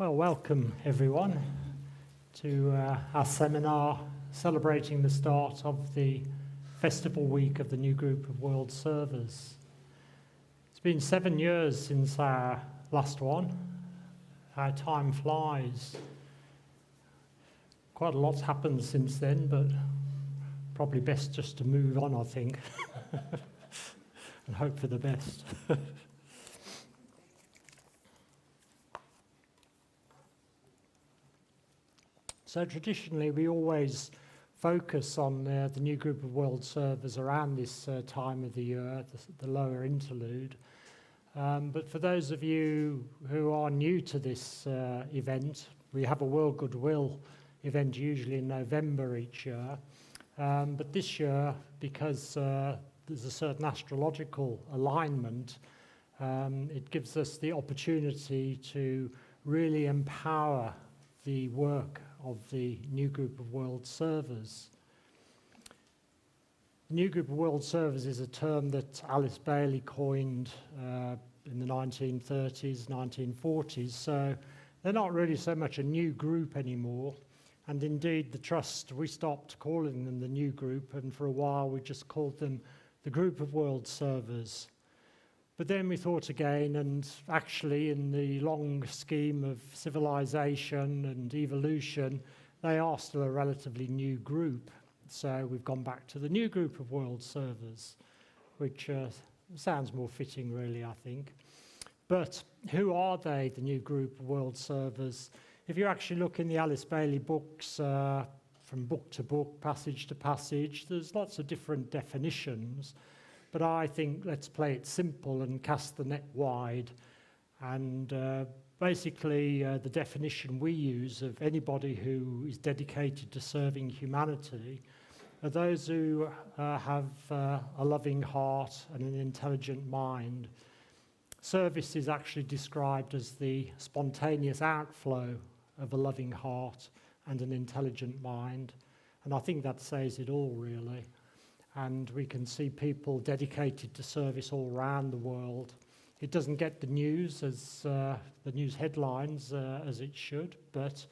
Well, welcome everyone to our seminar celebrating the start of the festival week of the new group of world servers. It's been 7 years since our last one. Our time flies. Quite a lot's happened since then, but probably best just to move on, I think, and hope for the best. So traditionally, we always focus on the new group of world servers around this time of the year, the lower interlude. But for those of you who are new to this event, we have a World Goodwill event usually in November each year. But this year, because there's a certain astrological alignment, it gives us the opportunity to really empower the work of the new group of world servers. The new group of world servers is a term that Alice Bailey coined in the 1930s, 1940s, so they're not really so much a new group anymore. And indeed, the Trust, we stopped calling them the new group, and for a while we just called them the group of world servers. But then we thought again, and actually in the long scheme of civilization and evolution, they are still a relatively new group. So we've gone back to the new group of world servers, which sounds more fitting really, I think. But who are they, the new group of world servers? If you actually look in the Alice Bailey books, from book to book, passage to passage, there's lots of different definitions. But I think let's play it simple and cast the net wide. And basically, the definition we use of anybody who is dedicated to serving humanity are those who have a loving heart and an intelligent mind. Service is actually described as the spontaneous outflow of a loving heart and an intelligent mind. And I think that says it all, really. And we can see people dedicated to service all around the world. It doesn't get the news as the news headlines as it should, but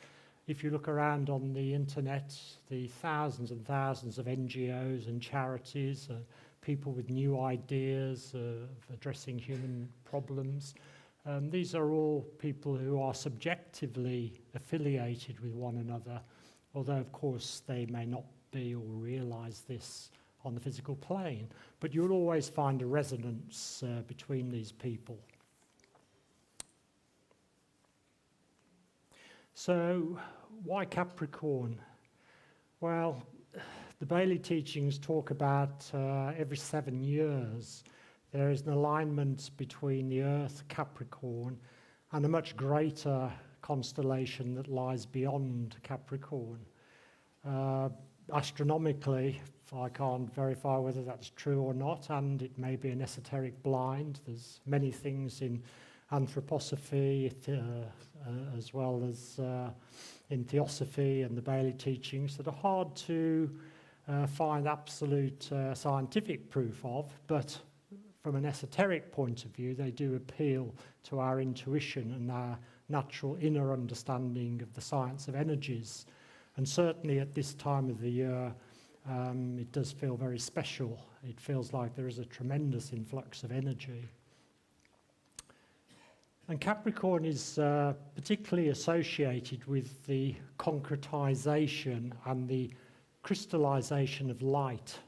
if you look around on the internet, the thousands and thousands of NGOs and charities, people with new ideas of addressing human problems, these are all people who are subjectively affiliated with one another, although of course they may not be or realize this on the physical plane, but you'll always find a resonance between these people. So, why Capricorn? Well, the Bailey teachings talk about every 7 years there is an alignment between the Earth, Capricorn, and a much greater constellation that lies beyond Capricorn. Astronomically, I can't verify whether that's true or not, and it may be an esoteric blind. There's many things in anthroposophy as well as in theosophy and the Bailey teachings that are hard to find absolute scientific proof of, but from an esoteric point of view, they do appeal to our intuition and our natural inner understanding of the science of energies. And certainly at this time of the year, it does feel very special. It feels like there is a tremendous influx of energy. And Capricorn is particularly associated with the concretization and the crystallization of light.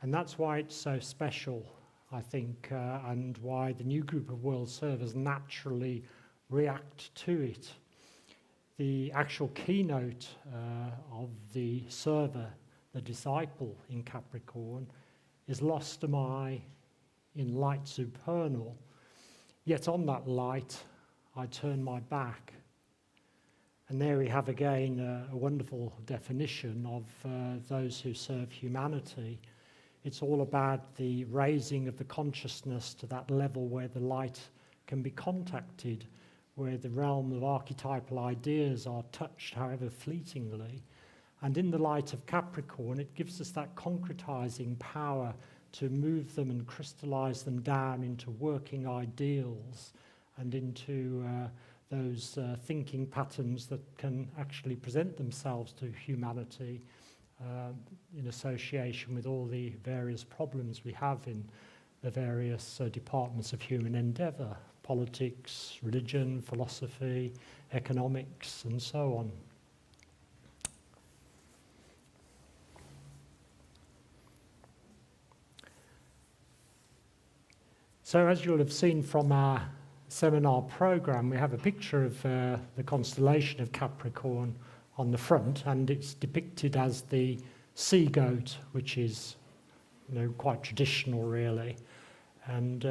And that's why it's so special, I think, and why the new group of world servers naturally react to it. The actual keynote of the server, the disciple in Capricorn, is lost am I in light supernal, yet on that light I turn my back. And there we have again a wonderful definition of those who serve humanity. It's all about the raising of the consciousness to that level where the light can be contacted, where the realm of archetypal ideas are touched, however fleetingly. And in the light of Capricorn, it gives us that concretizing power to move them and crystallize them down into working ideals and into those thinking patterns that can actually present themselves to humanity in association with all the various problems we have in the various departments of human endeavour: politics, religion, philosophy, economics, and so on. So as you'll have seen from our seminar program, we have a picture of the constellation of Capricorn on the front, and it's depicted as the sea goat, which is, quite traditional really. And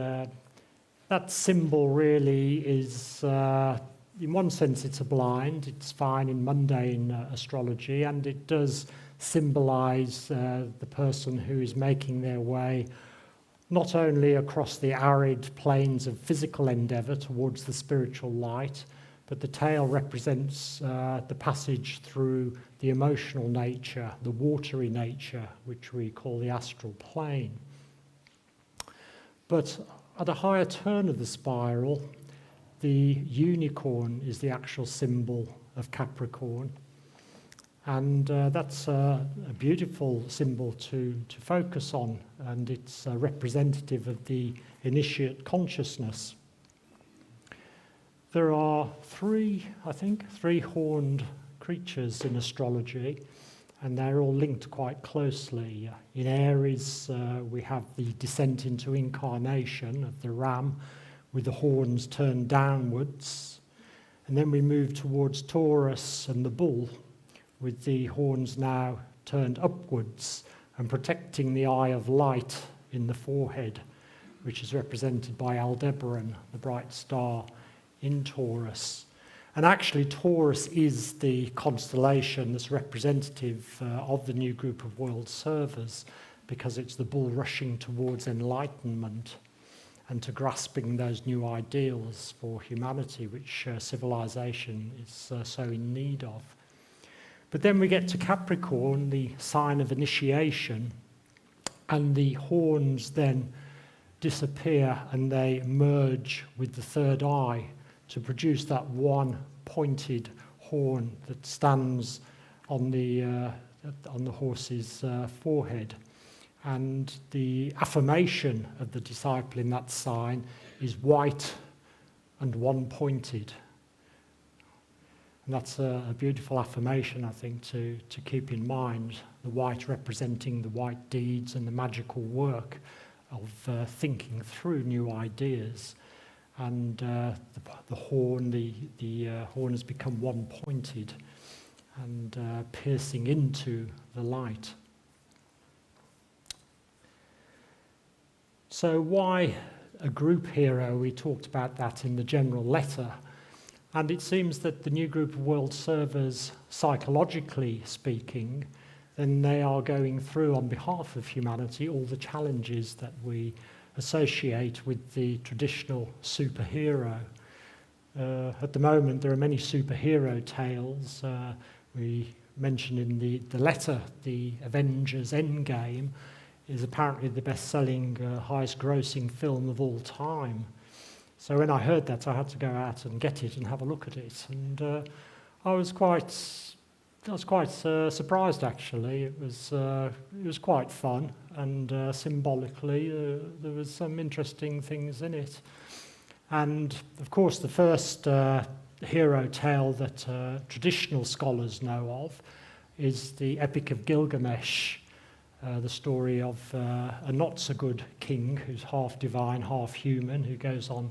that symbol really is, in one sense it's a blind, it's fine in mundane astrology, and it does symbolize the person who is making their way not only across the arid plains of physical endeavour towards the spiritual light, but the tail represents the passage through the emotional nature, the watery nature, which we call the astral plane. But at a higher turn of the spiral, the unicorn is the actual symbol of Capricorn. And that's a beautiful symbol to focus on, and it's representative of the initiate consciousness. There are three horned creatures in astrology, and they're all linked quite closely. In Aries, we have the descent into incarnation of the ram, with the horns turned downwards. And then we move towards Taurus and the bull, with the horns now turned upwards and protecting the eye of light in the forehead, which is represented by Aldebaran, the bright star in Taurus. And actually Taurus is the constellation that's representative of the new group of world servers, because it's the bull rushing towards enlightenment and to grasping those new ideals for humanity, which civilization is so in need of. But then we get to Capricorn, the sign of initiation, and the horns then disappear and they merge with the third eye to produce that one pointed horn that stands on the horse's forehead. And the affirmation of the disciple in that sign is white and one-pointed. And that's a beautiful affirmation, I think, to keep in mind, the white representing the white deeds and the magical work of thinking through new ideas. And the horn has become one-pointed and piercing into the light. So why a group hero? We talked about that in the general letter. And it seems that the new group of world servers, psychologically speaking, then they are going through on behalf of humanity all the challenges that we associate with the traditional superhero. At the moment, there are many superhero tales. We mentioned in the letter, the Avengers Endgame is apparently the best-selling, highest-grossing film of all time. So when I heard that, I had to go out and get it and have a look at it, and I was quite surprised actually. It was quite fun, and symbolically there was some interesting things in it. And of course, the first hero tale that traditional scholars know of is the Epic of Gilgamesh, the story of a not-so-good king who's half divine, half human, who goes on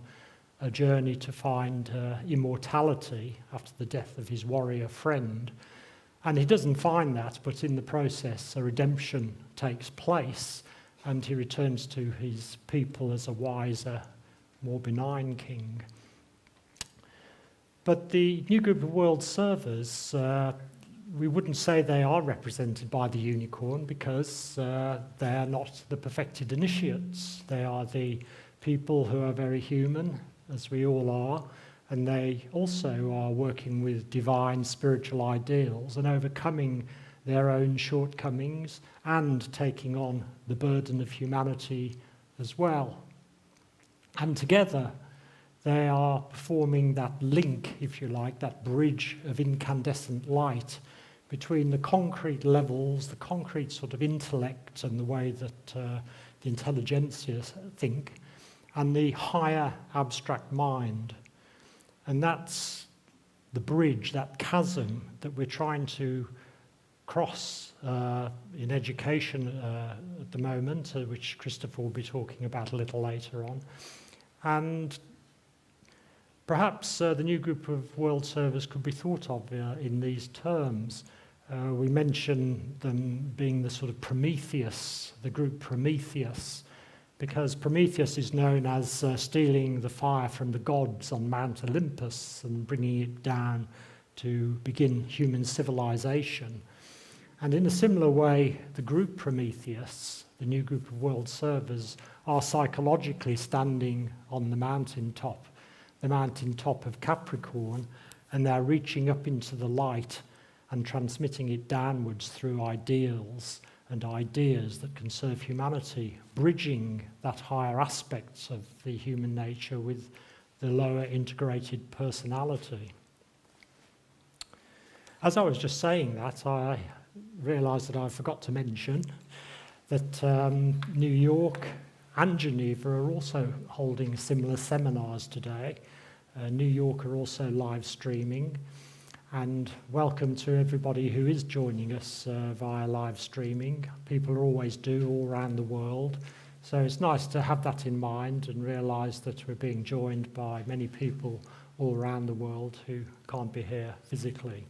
a journey to find immortality after the death of his warrior friend. And he doesn't find that, but in the process, a redemption takes place, and he returns to his people as a wiser, more benign king. But the new group of world servers, we wouldn't say they are represented by the unicorn, because they are not the perfected initiates. They are the people who are very human, as we all are, and they also are working with divine spiritual ideals and overcoming their own shortcomings and taking on the burden of humanity as well. And together, they are performing that link, if you like, that bridge of incandescent light between the concrete levels, the concrete sort of intellect and the way that the intelligentsia think, and the higher abstract mind. And that's the bridge, that chasm that we're trying to cross in education at the moment, which Christopher will be talking about a little later on. And perhaps the new group of world servers could be thought of in these terms. We mention them being the sort of Prometheus, the group Prometheus, because Prometheus is known as stealing the fire from the gods on Mount Olympus and bringing it down to begin human civilization. And in a similar way, the group Prometheus, the new group of world servers, are psychologically standing on the mountaintop of Capricorn, and they're reaching up into the light and transmitting it downwards through ideals and ideas that can serve humanity, bridging that higher aspects of the human nature with the lower integrated personality. As I was just saying that, I realised that I forgot to mention that New York and Geneva are also holding similar seminars today. New York are also live streaming, and welcome to everybody who is joining us via live streaming. People always do all around the world, so it's nice to have that in mind and realise that we're being joined by many people all around the world who can't be here physically.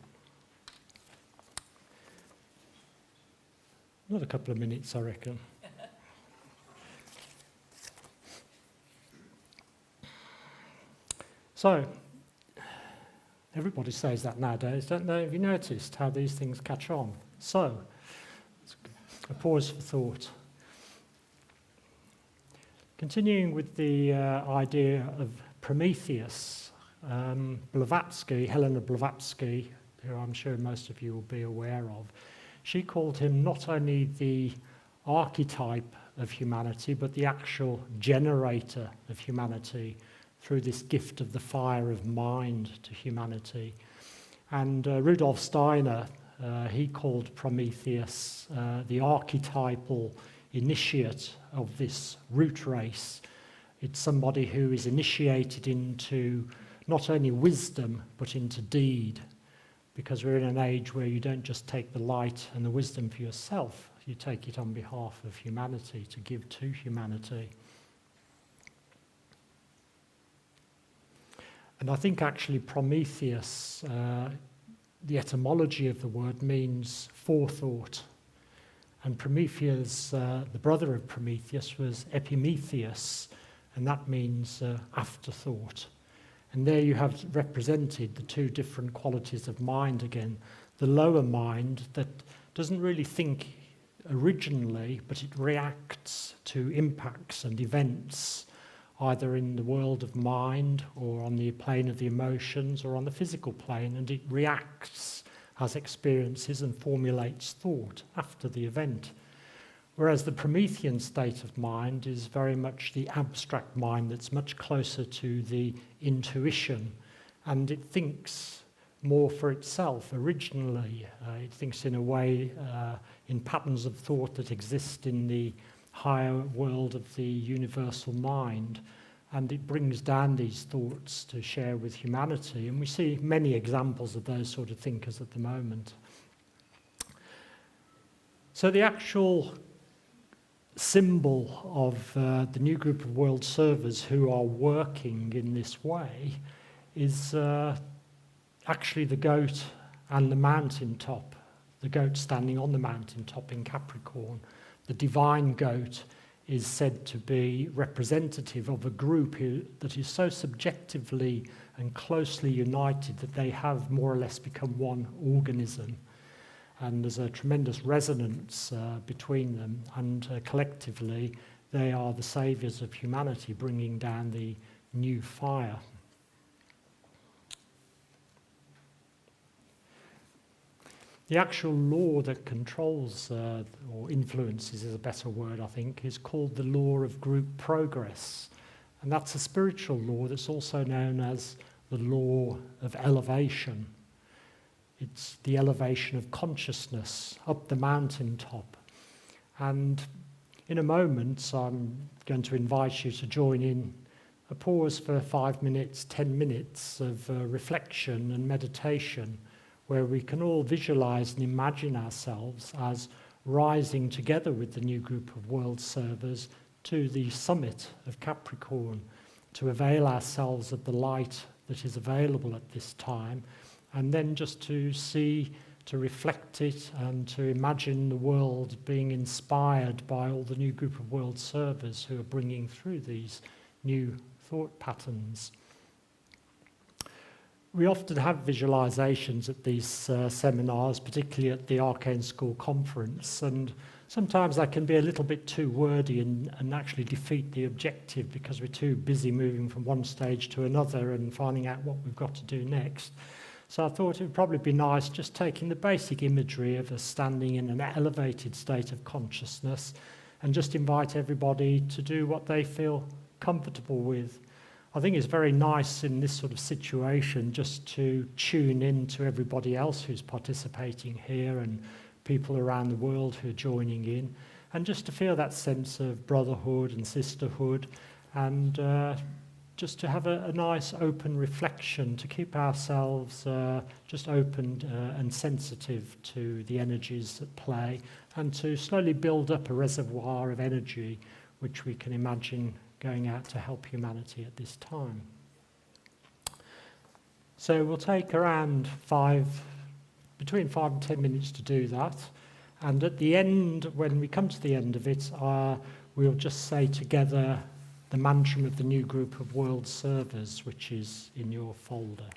Another couple of minutes, I reckon. So, everybody says that nowadays, don't they? Have you noticed how these things catch on? So, a pause for thought. Continuing with the idea of Prometheus, Helena Blavatsky, who I'm sure most of you will be aware of, she called him not only the archetype of humanity, but the actual generator of humanity, through this gift of the fire of mind to humanity. And Rudolf Steiner, he called Prometheus the archetypal initiate of this root race. It's somebody who is initiated into not only wisdom, but into deed, because we're in an age where you don't just take the light and the wisdom for yourself, you take it on behalf of humanity, to give to humanity. And I think actually Prometheus, the etymology of the word means forethought. And Prometheus, the brother of Prometheus, was Epimetheus, and that means afterthought. And there you have represented the two different qualities of mind again. The lower mind that doesn't really think originally, but it reacts to impacts and events, either in the world of mind or on the plane of the emotions or on the physical plane, and it reacts, has experiences and formulates thought after the event. Whereas the Promethean state of mind is very much the abstract mind that's much closer to the intuition, and it thinks more for itself originally. It thinks in a way, in patterns of thought that exist in the higher world of the universal mind, and it brings down these thoughts to share with humanity, and we see many examples of those sort of thinkers at the moment. So the actual symbol of the new group of world servers who are working in this way is actually the goat and the mountaintop, the goat standing on the mountaintop in Capricorn. The divine goat is said to be representative of a group that is so subjectively and closely united that they have more or less become one organism. And there's a tremendous resonance between them, and collectively they are the saviours of humanity, bringing down the new fire. The actual law that controls or influences is a better word, I think, is called the law of group progress. And that's a spiritual law that's also known as the law of elevation. It's the elevation of consciousness up the mountaintop. And in a moment, I'm going to invite you to join in a pause for 5 minutes, 10 minutes of reflection and meditation, where we can all visualize and imagine ourselves as rising together with the new group of world servers to the summit of Capricorn, to avail ourselves of the light that is available at this time, and then just to see, to reflect it, and to imagine the world being inspired by all the new group of world servers who are bringing through these new thought patterns. We often have visualizations at these seminars, particularly at the Arcane School conference, and sometimes that can be a little bit too wordy and actually defeat the objective because we're too busy moving from one stage to another and finding out what we've got to do next. So I thought it would probably be nice just taking the basic imagery of us standing in an elevated state of consciousness and just invite everybody to do what they feel comfortable with. I think it's very nice in this sort of situation just to tune in to everybody else who's participating here and people around the world who are joining in, and just to feel that sense of brotherhood and sisterhood, and just to have a nice open reflection, to keep ourselves just open and sensitive to the energies at play, and to slowly build up a reservoir of energy which we can imagine going out to help humanity at this time. So we'll take around between 5 and 10 minutes to do that, and at the end, when we come to the end of it, we'll just say together the mantra of the new group of world servers, which is in your folder.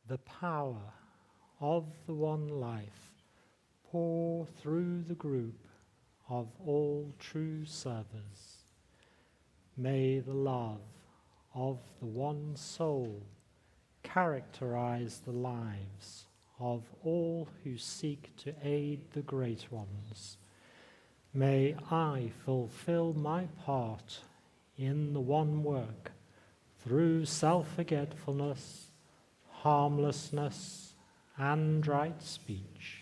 the power of the one life pour through the group of all true servers. May the love of the one soul characterize the lives of all who seek to aid the great ones. May I fulfill my part in the one work through self-forgetfulness, harmlessness, and right speech.